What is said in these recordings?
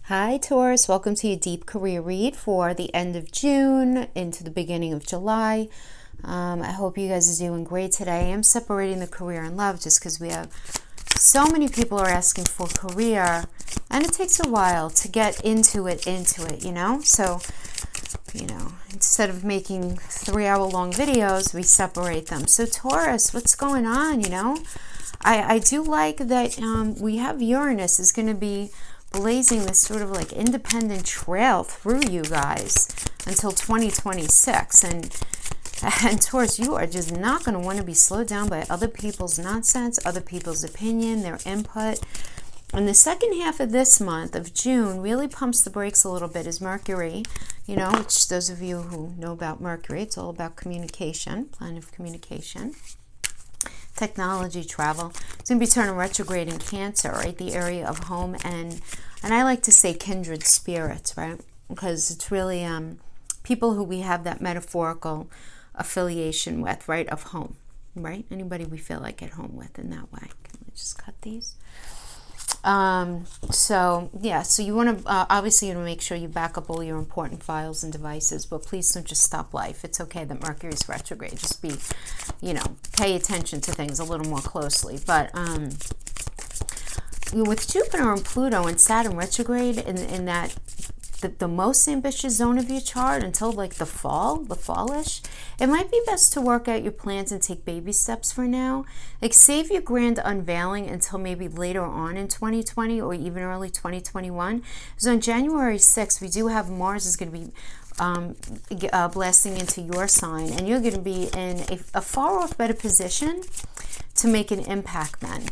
Hi Taurus, welcome to your deep career read for the end of June into the beginning of July. I hope you guys are doing great today. I am separating the career and love just because we have so many people are asking for career and it takes a while to get into it, you know? So, instead of making 3-hour long videos, we separate them. So Taurus, what's going on, I do like that we have Uranus is going to be blazing this sort of like independent trail through you guys until 2026. And Taurus, you are just not going to want to be slowed down by other people's nonsense, other people's opinion, their input. And the second half of this month of June really pumps the brakes a little bit as Mercury, which those of you who know about Mercury, it's all about communication, planet of communication, technology, travel. It's going to be turning retrograde in Cancer, right? The area of home and I like to say kindred spirits, right? Because it's really people who we have that metaphorical affiliation with, right? Of home, right? Anybody we feel like at home with in that way. Can we just cut these? So you want to obviously make sure you back up all your important files and devices, but please don't just stop life. It's okay that Mercury's retrograde. Just be, pay attention to things a little more closely. But with Jupiter and Pluto and Saturn retrograde in that the most ambitious zone of your chart until like the fallish, it might be best to work out your plans and take baby steps for now. Like save your grand unveiling until maybe later on in 2020 or even early 2021. So on January 6th, we do have Mars is going to be blasting into your sign, and you're going to be in a far off better position to make an impact then,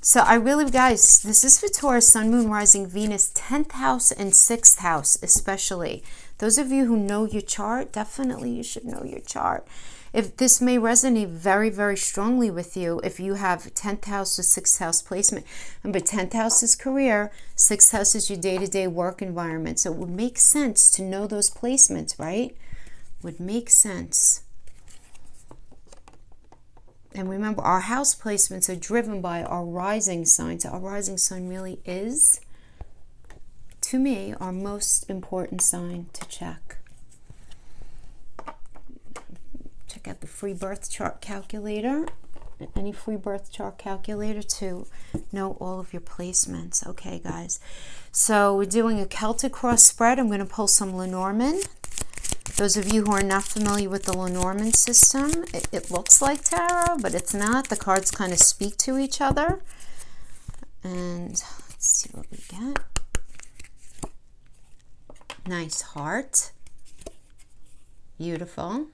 So I really, guys, this is for Taurus, Sun, Moon, Rising, Venus, 10th house and 6th house especially. Those of you who know your chart, definitely you should know your chart. If this may resonate very, very strongly with you, if you have 10th house or 6th house placement. Remember, 10th house is career, 6th house is your day-to-day work environment. So it would make sense to know those placements, right? Would make sense. And remember, our house placements are driven by our rising sign. So our rising sign really is, to me, our most important sign to check. Check out the free birth chart calculator. Any free birth chart calculator to know all of your placements. Okay, guys. So we're doing a Celtic cross spread. I'm going to pull some Lenormand. Those of you who are not familiar with the Lenormand system, it looks like tarot, but it's not. The cards kind of speak to each other. And let's see what we get. Nice heart. Beautiful.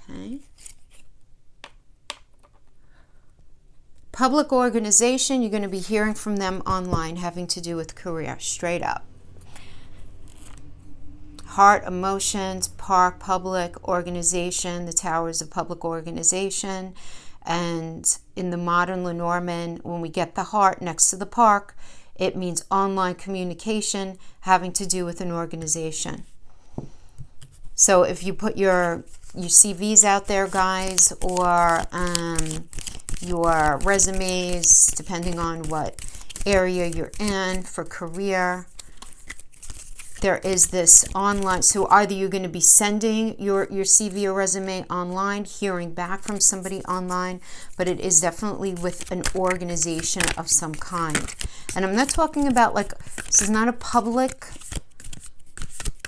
Okay. Public organization, you're going to be hearing from them online having to do with career, straight up. Heart, emotions, park, public, organization, the towers of public organization. And in the modern Lenormand, when we get the heart next to the park, it means online communication having to do with an organization. So if you put your CVs out there, guys, or your resumes, depending on what area you're in for career, there is this online, so either you're going to be sending your CV or resume online, hearing back from somebody online, but it is definitely with an organization of some kind. And I'm not talking about like, this is not a public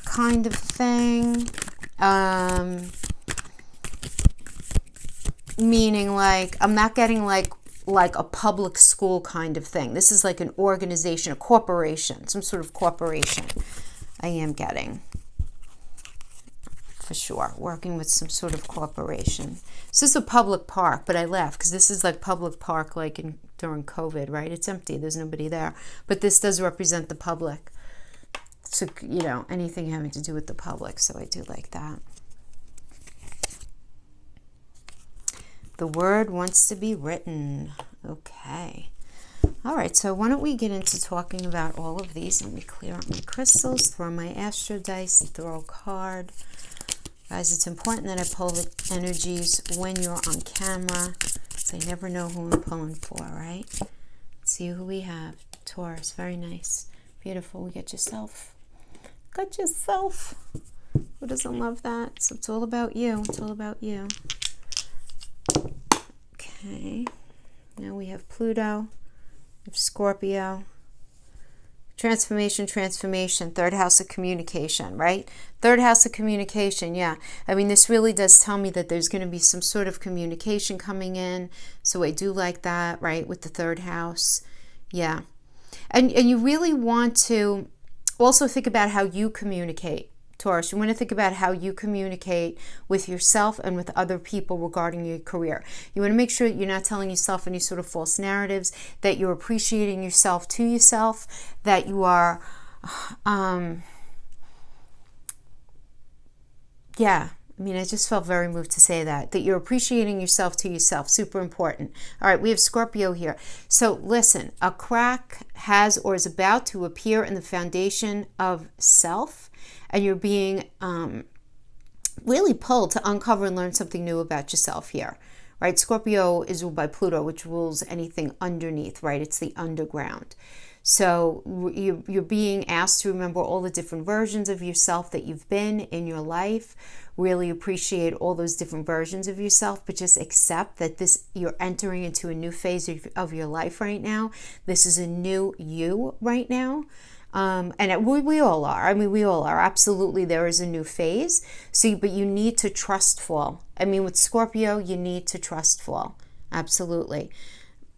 kind of thing, meaning like, I'm not getting like a public school kind of thing. This is like an organization, a corporation, some sort of corporation. I am getting, for sure, working with some sort of corporation. So this is a public park, but I laugh because this is like public park like during COVID, right? It's empty. There's nobody there. But this does represent the public. So, anything having to do with the public. So I do like that. The word wants to be written. Okay. All right, so why don't we get into talking about all of these. Let me clear out my crystals, throw my astro dice, throw a card. Guys, it's important that I pull the energies when you're on camera, because I never know who I'm pulling for, right? Let's see who we have. Taurus. Very nice. Beautiful. We get yourself. Got yourself. Who doesn't love that? So it's all about you. It's all about you. Okay. Now we have Pluto. We have Scorpio. Transformation, transformation. Third house of communication, right? Third house of communication, yeah. I mean, this really does tell me that there's going to be some sort of communication coming in. So I do like that, right? With the third house. Yeah. And you really want to also think about how you communicate, Taurus. You want to think about how you communicate with yourself and with other people regarding your career. You want to make sure that you're not telling yourself any sort of false narratives, that you're appreciating yourself to yourself, that you are, yeah. I mean, I just felt very moved to say that you're appreciating yourself to yourself. Super important. All right, we have Scorpio here. So listen, a crack has or is about to appear in the foundation of self, and you're being really pulled to uncover and learn something new about yourself here, right? Scorpio is ruled by Pluto, which rules anything underneath, right? It's the underground. So you're being asked to remember all the different versions of yourself that you've been in your life. Really appreciate all those different versions of yourself, but just accept that you're entering into a new phase of your life right now. This is a new you right now. And we all are. I mean, we all are. Absolutely, there is a new phase. But you need to trust fall. I mean, with Scorpio, you need to trust fall. Absolutely.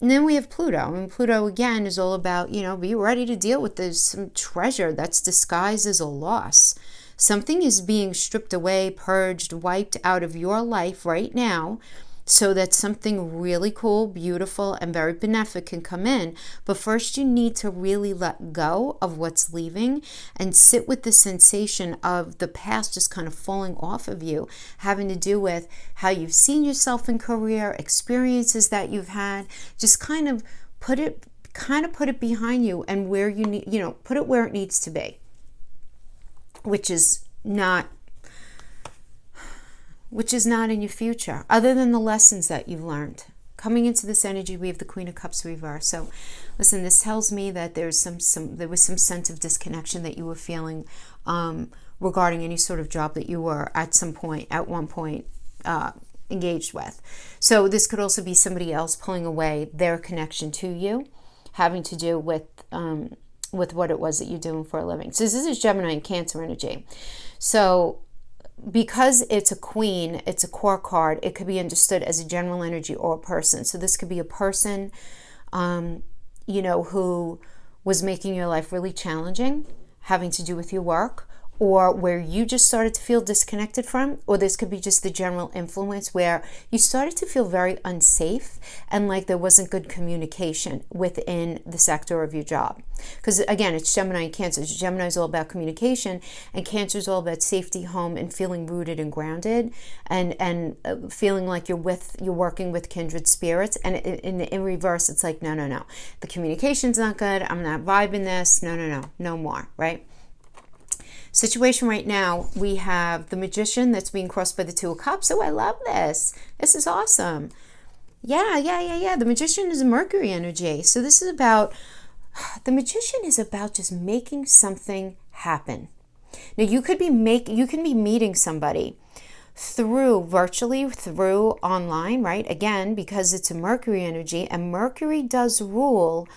And then we have Pluto. And Pluto, again, is all about, be ready to deal with some treasure that's disguised as a loss. Something is being stripped away, purged, wiped out of your life right now so that something really cool, beautiful, and very benefic can come in. But first you need to really let go of what's leaving and sit with the sensation of the past just kind of falling off of you, having to do with how you've seen yourself in career, experiences that you've had. Just kind of put it behind you and where you need, put it where it needs to be, which is not in your future, other than the lessons that you've learned. Coming into this energy, we have the Queen of Cups reverse. So listen, this tells me that there was some sense of disconnection that you were feeling regarding any sort of job that you were at one point engaged with. So this could also be somebody else pulling away their connection to you, having to do with what it was that you're doing for a living. So this is Gemini and Cancer energy. So because it's a queen, it's a core card, it could be understood as a general energy or a person. So this could be a person, who was making your life really challenging, having to do with your work, or where you just started to feel disconnected from, or this could be just the general influence where you started to feel very unsafe and like there wasn't good communication within the sector of your job. Because again, it's Gemini and Cancer. Gemini is all about communication, and Cancer is all about safety, home, and feeling rooted and grounded, and feeling like you're working with kindred spirits. And in reverse, it's like, no, the communication's not good. I'm not vibing this. No more, right? Situation right now, we have the Magician that's being crossed by the Two of Cups. Oh, I love this. This is awesome. Yeah. The Magician is a Mercury energy. So this is about, the Magician is about just making something happen. Now you can be meeting somebody virtually through online, right? Again, because it's a Mercury energy, and Mercury does rule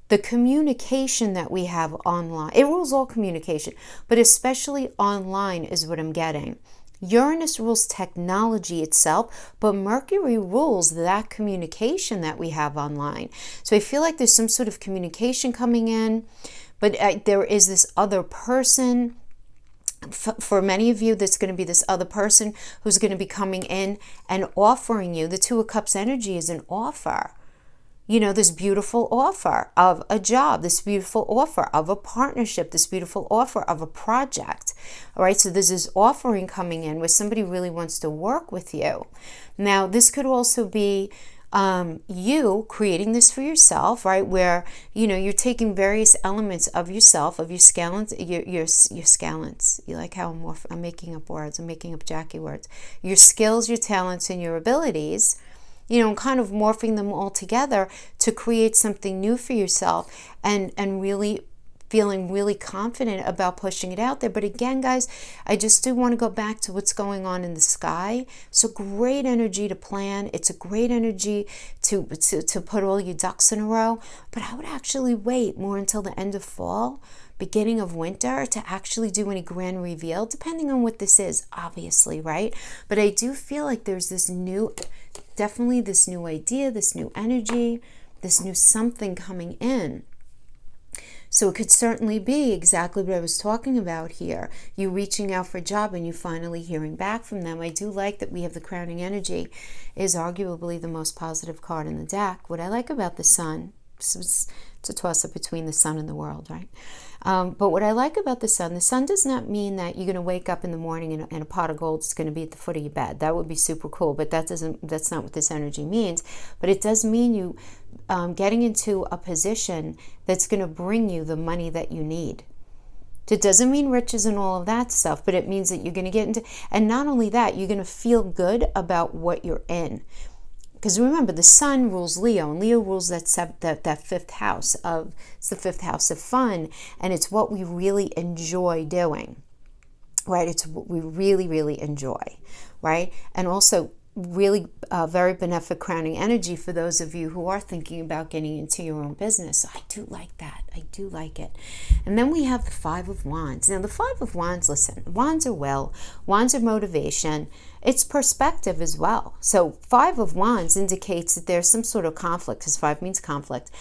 the communication that we have online. It rules all communication, but especially online is what I'm getting. Uranus rules technology itself, but Mercury rules that communication that we have online. So I feel like there's some sort of communication coming in, but there is this other person. For many of you, there's going to be this other person who's going to be coming in and offering you. The Two of Cups energy is an offer. This beautiful offer of a job, this beautiful offer of a partnership, this beautiful offer of a project. All right, so there's this offering coming in where somebody really wants to work with you. Now, this could also be you creating this for yourself, right? Where, you're taking various elements of yourself, of your scalents, your scalents. You like how I'm making up words, I'm making up Jackie words. Your skills, your talents, and your abilities. kind of morphing them all together to create something new for yourself, and really feeling really confident about pushing it out there. But again, guys, I just do want to go back to what's going on in the sky. So great energy to plan. It's a great energy to put all your ducks in a row. But I would actually wait more until the end of fall, beginning of winter, to actually do any grand reveal, depending on what this is, obviously, right? But I do feel like there's definitely this new idea, this new energy, this new something coming in. So it could certainly be exactly what I was talking about here. You reaching out for a job and you finally hearing back from them. I do like that we have the crowning energy is arguably the most positive card in the deck. What I like about the sun, it's a toss-up between the sun and the world, right? But what I like about the sun does not mean that you're going to wake up in the morning and a pot of gold is going to be at the foot of your bed. That would be super cool, but that's not what this energy means. But it does mean you getting into a position that's going to bring you the money that you need. It doesn't mean riches and all of that stuff, but it means that you're going to get into, and not only that, you're going to feel good about what you're in. Because remember, the sun rules Leo, and Leo rules that fifth house it's the fifth house of fun, and it's what we really enjoy doing, right? It's what we really, really enjoy, right? And also really very benefic crowning energy for those of you who are thinking about getting into your own business. So I do like that. I do like it. And then we have the Five of Wands. Now the Five of Wands, listen, wands are will, wands are motivation. It's perspective as well. So Five of Wands indicates that there's some sort of conflict, because five means conflict,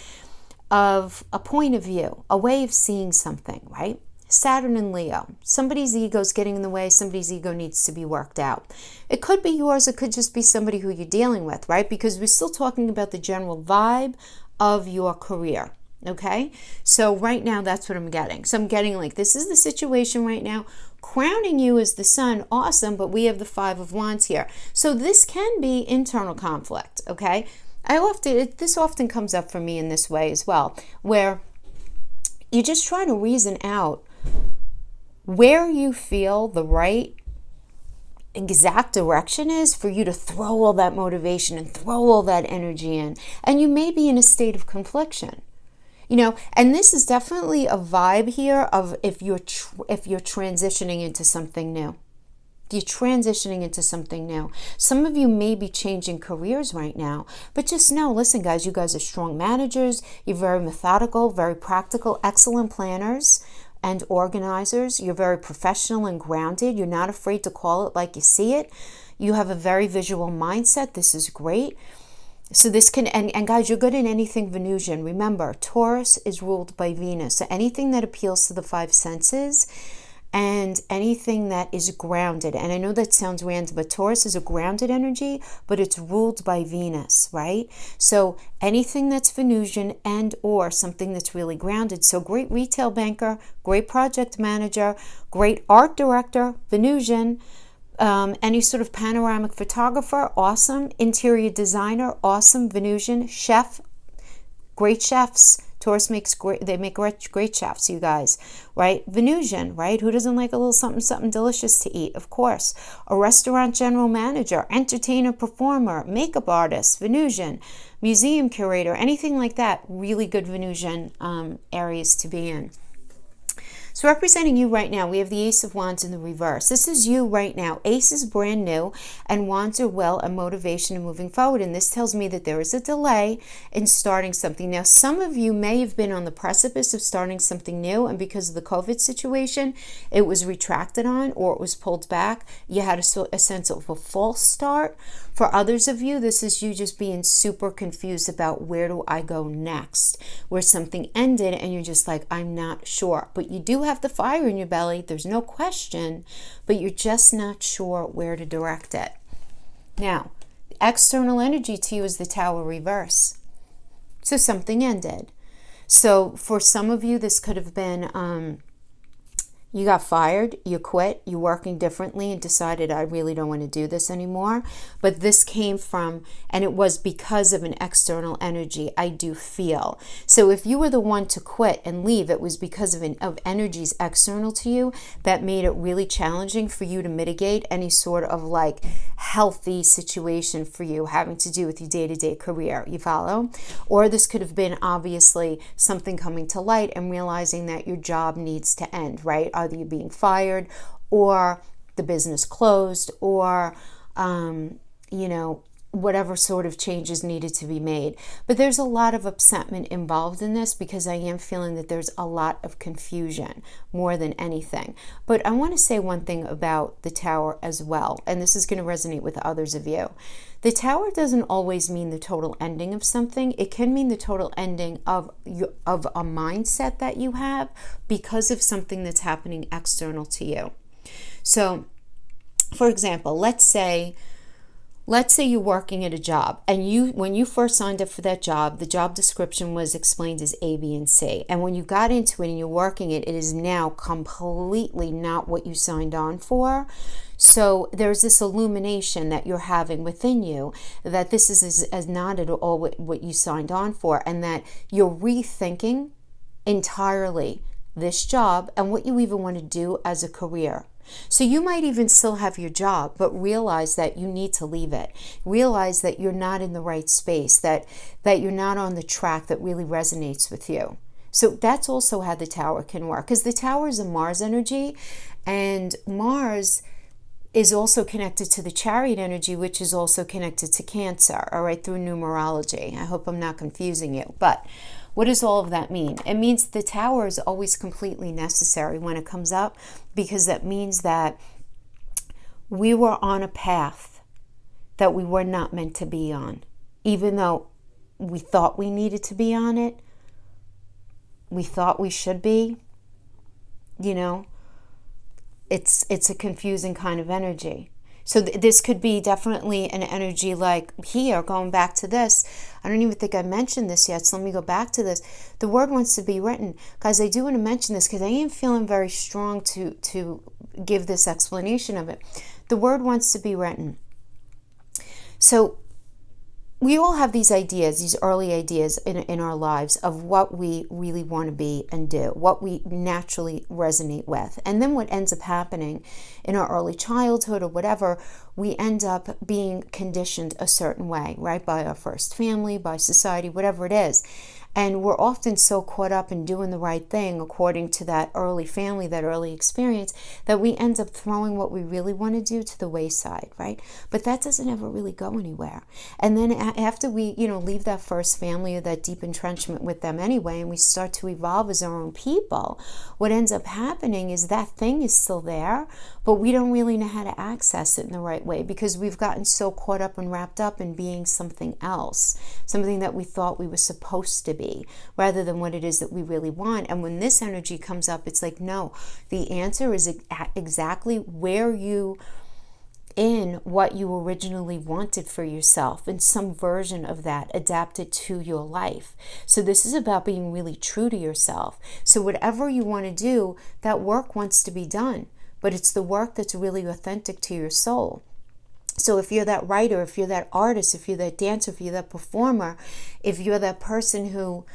of a point of view, a way of seeing something, right? Saturn and Leo. Somebody's ego is getting in the way. Somebody's ego needs to be worked out. It could be yours. It could just be somebody who you're dealing with, right? Because we're still talking about the general vibe of your career, okay? So right now, that's what I'm getting. So I'm getting like, this is the situation right now. Crowning you is the sun. Awesome. But we have the Five of Wands here. So this can be internal conflict, okay? This often comes up for me in this way as well, where you're just trying to reason out where you feel the right exact direction is for you to throw all that motivation and throw all that energy in. And you may be in a state of confliction, and this is definitely a vibe here of if you're transitioning into something new. You're transitioning into something new. Some of you may be changing careers right now, but just know, listen, guys, you guys are strong managers. You're very methodical, very practical, excellent planners and organizers. You're very professional and grounded. You're not afraid to call it like you see it. You have a very visual mindset. This is great. So this can, and guys, you're good in anything Venusian. Remember, Taurus is ruled by Venus. So anything that appeals to the five senses and anything that is grounded. And I know that sounds random, but Taurus is a grounded energy, but it's ruled by Venus, right? So anything that's Venusian and or something that's really grounded. So great retail banker, great project manager, great art director, Venusian, any sort of panoramic photographer, awesome. Interior designer, awesome. Venusian, chef, great chefs. Taurus makes great chefs, you guys, right? Venusian, right? Who doesn't like a little something delicious to eat? Of course. A restaurant general manager, entertainer, performer, makeup artist, Venusian, museum curator, anything like that. Really good Venusian areas to be in. So representing you right now, we have the Ace of Wands in the reverse. This is you right now. Ace is brand new, and Wands are will and motivation and moving forward. And this tells me that there is a delay in starting something. Now, some of you may have been on the precipice of starting something new, and because of the COVID situation, it was retracted on or it was pulled back. You had a sense of a false start. For others of you, this is you just being super confused about where do I go next, where something ended and you're just like, I'm not sure. But you do have the fire in your belly, there's no question, but you're just not sure where to direct it. Now, external energy to you is the Tower reverse. So something ended. So for some of you, this could have been you got fired, you quit, you're working differently and decided, I really don't want to do this anymore. But this came from, and it was because of an external energy, I do feel. So if you were the one to quit and leave, it was because of energies external to you that made it really challenging for you to mitigate any sort of like healthy situation for you having to do with your day-to-day career. You follow? Or this could have been obviously something coming to light and realizing that your job needs to end, right? Either you being fired or the business closed, or whatever sort of changes needed to be made. But there's a lot of upsetment involved in this, because I am feeling that there's a lot of confusion more than anything. But I want to say one thing about the Tower as well, and this is going to resonate with others of you. The Tower doesn't always mean the total ending of something. It can mean the total ending of a mindset that you have because of something that's happening external to you. So, for example, let's say you're working at a job, and when you first signed up for that job, the job description was explained as A, B, and C. And when you got into it and you're working it, it is now completely not what you signed on for. So there's this illumination that you're having within you that this is as not at all what you signed on for, and that you're rethinking entirely this job and what you even want to do as a career. So you might even still have your job, but realize that you need to leave it. Realize that you're not in the right space, that you're not on the track that really resonates with you. So that's also how the Tower can work, because the Tower is a Mars energy, and Mars is also connected to the Chariot energy, which is also connected to Cancer, all right, through numerology. I hope I'm not confusing you, but what does all of that mean? It means the Tower is always completely necessary when it comes up, because that means that we were on a path that we were not meant to be on. Even though we thought we needed to be on it, we thought we should be, it's a confusing kind of energy. So this could be definitely an energy like here, going back to this. I don't even think I mentioned this yet, so let me go back to this. The word wants to be written. Guys, I do want to mention this because I am feeling very strong to give this explanation of it. The word wants to be written. So we all have these ideas, these early ideas in our lives of what we really want to be and do, what we naturally resonate with. And then what ends up happening in our early childhood or whatever, we end up being conditioned a certain way, right? By our first family, by society, whatever it is. And we're often so caught up in doing the right thing according to that early family, that early experience, that we end up throwing what we really want to do to the wayside, right? But that doesn't ever really go anywhere. And then after we, leave that first family or that deep entrenchment with them anyway, and we start to evolve as our own people, what ends up happening is that thing is still there, but we don't really know how to access it in the right way because we've gotten so caught up and wrapped up in being something else, something that we thought we were supposed to be, rather than what it is that we really want. And when this energy comes up, it's like, no, the answer is exactly where you in what you originally wanted for yourself, and some version of that adapted to your life. So this is about being really true to yourself. So whatever you want to do, that work wants to be done, but it's the work that's really authentic to your soul. So if you're that writer, if you're that artist, if you're that dancer, if you're that performer, if you're that person who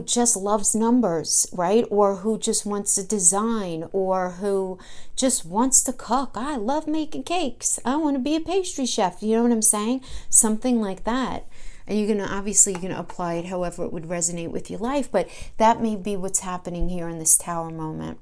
just loves numbers, right? Or who just wants to design, or who just wants to cook. I love making cakes. I want to be a pastry chef. You know what I'm saying? Something like that. And you're going to apply it however it would resonate with your life. But that may be what's happening here in this Tower moment.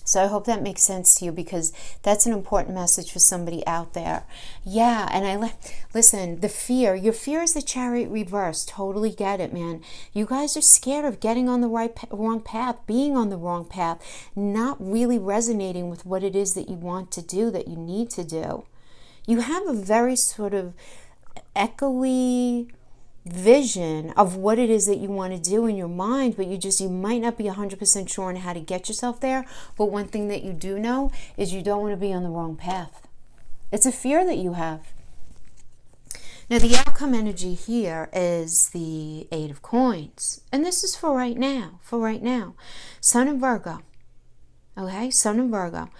So I hope that makes sense to you, because that's an important message for somebody out there. Yeah, and listen, your fear is the Chariot reverse. Totally get it, man. You guys are scared of getting on the wrong path, being on the wrong path, not really resonating with what it is that you want to do, that you need to do. You have a very sort of echoey vision of what it is that you want to do in your mind, but you might not be 100% sure on how to get yourself there. But one thing that you do know is you don't want to be on the wrong path. It's a fear that you have. Now the outcome energy here is the Eight of Coins, and this is for right now, Sun in Virgo. Okay, Sun in Virgo.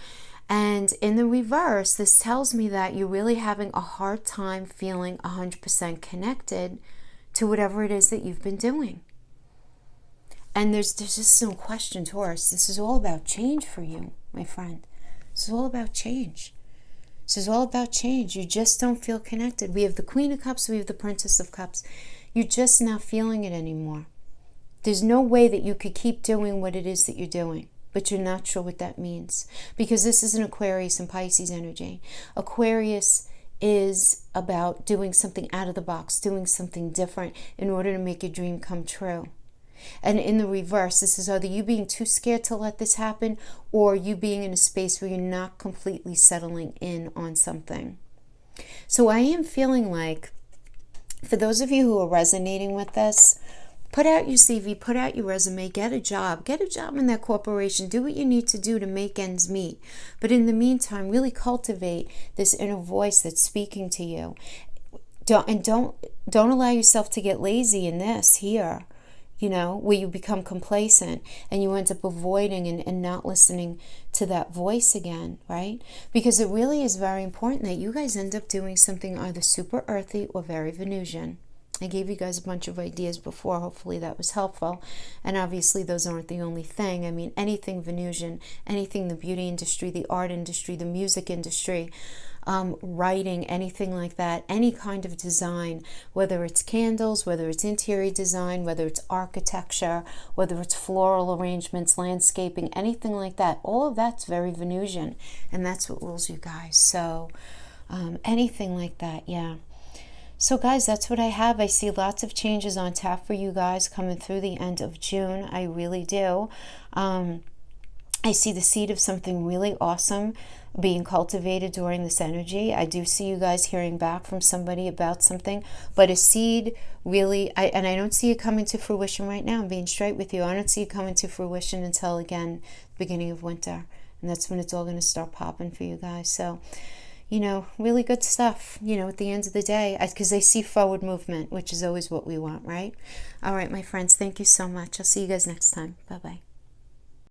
And in the reverse, this tells me that you're really having a hard time feeling 100% connected to whatever it is that you've been doing. And there's just no question, Taurus, this is all about change for you, my friend. This is all about change. This is all about change. You just don't feel connected. We have the Queen of Cups, we have the Princess of Cups. You're just not feeling it anymore. There's no way that you could keep doing what it is that you're doing, but you're not sure what that means. Because this is an Aquarius and Pisces energy. Aquarius is about doing something out of the box, doing something different in order to make your dream come true. And in the reverse, this is either you being too scared to let this happen, or you being in a space where you're not completely settling in on something. So I am feeling like, for those of you who are resonating with this, put out your CV, put out your resume, get a job in that corporation, do what you need to do to make ends meet. But in the meantime, really cultivate this inner voice that's speaking to you. Don't allow yourself to get lazy in this here. Where you become complacent and you end up avoiding and not listening to that voice again, right? Because it really is very important that you guys end up doing something either super earthy or very Venusian. I gave you guys a bunch of ideas before. Hopefully that was helpful. And obviously those aren't the only thing. I mean, anything Venusian, anything the beauty industry, the art industry, the music industry, writing, anything like that, any kind of design, whether it's candles, whether it's interior design, whether it's architecture, whether it's floral arrangements, landscaping, anything like that, all of that's very Venusian, and that's what rules you guys. So anything like that, yeah. So guys, that's what I have. I see lots of changes on tap for you guys coming through the end of June. I really do. I see the seed of something really awesome being cultivated during this energy. I do see you guys hearing back from somebody about something, but a seed really, I don't see it coming to fruition right now. I'm being straight with you. I don't see it coming to fruition until, again, the beginning of winter. And that's when it's all going to start popping for you guys. So, really good stuff, at the end of the day, because I see forward movement, which is always what we want, right? All right, my friends, thank you so much. I'll see you guys next time. Bye-bye.